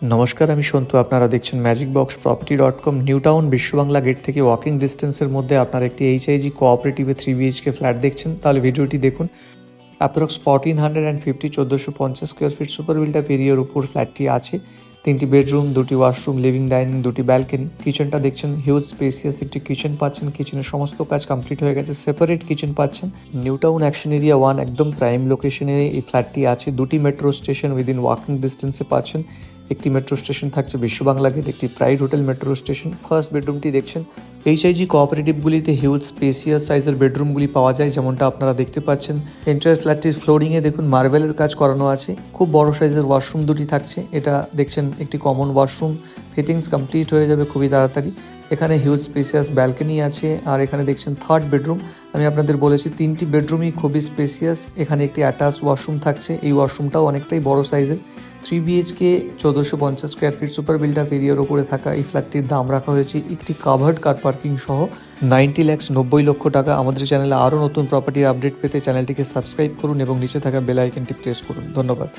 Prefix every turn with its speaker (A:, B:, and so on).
A: নমস্কার, আমি সন্তু। আপনারা দেখছেন magicboxproperty.com। New town Biswa Bangla gate থেকে ওয়াকিং ডিস্টেন্সের মধ্যে আপনারা একটি এইচআইজি কোঅপারেটিভে 3 বিএইচকে ফ্ল্যাট দেখছেন। তাহলে ভিডিওটি দেখুন। Approx 1450 1450 square feet super built-up এরিয়ার উপর ফ্ল্যাটটি আছে। 3টি বেডরুম, 2টি ওয়াশরুম, লিভিং ডাইনিং, 2টি ব্যালকনি। কিচেনটা দেখছেন হিউজ স্পেসিয়াস একটি কিচেন পাচ্ছেন। কিচেনের সমস্ত কাজ কমপ্লিট হয়ে গেছে। সেপারেট কিচেন পাচ্ছেন। নিউ টাউন অ্যাকশন এরিয়া 1 একদম প্রাইম লোকেশনে এই ফ্ল্যাটটি আছে। 2টি মেট্রো স্টেশন উইদিন ওয়াকিং ডিস্টেন্সে পাচ্ছেন। একটি মেট্রো স্টেশন থাকছে বিশ্ববাংলা গেট, একটি Pride hotel metro station. First বেডরুমটি দেখছেন। এইচআইজি কোঅপারেটিভগুলিতে হিউজ স্পেসিয়াস সাইজের বেডরুমগুলি পাওয়া যায়, যেমনটা আপনারা দেখতে পাচ্ছেন। এন্টায়ার ফ্ল্যাটটির ফ্লোরিংয়ে দেখুন মার্বেলের কাজ করানো আছে। খুব বড় সাইজের ওয়াশরুম 2টি থাকছে। এটা দেখছেন একটি কমন ওয়াশরুম। ফিটিংস কমপ্লিট হয়ে যাবে খুবই তাড়াতাড়ি। এখানে হিউজ স্পেসিয়াস ব্যালকনি আছে। আর এখানে দেখছেন থার্ড বেডরুম। আমি আপনাদের বলেছি 3টি বেডরুমই খুবই স্পেসিয়াস। এখানে একটি অ্যাটাচ ওয়াশরুম থাকছে। এই ওয়াশরুমটাও অনেকটাই বড় সাইজের। 3 BHK 1450 square feet super built-up এরিয়ার ওপরে থাকা এই ফ্ল্যাটটির দাম রাখা হয়েছে একটি কাভার্ড কার পার্কিং সহ 90 লাখ 90 লক্ষ টাকা। আমাদের চ্যানেলে আরও নতুন প্রপার্টির আপডেট পেতে চ্যানেলটিকে সাবস্ক্রাইব করুন এবং নিচে থাকা বেল আইকনটি প্রেস করুন। ধন্যবাদ।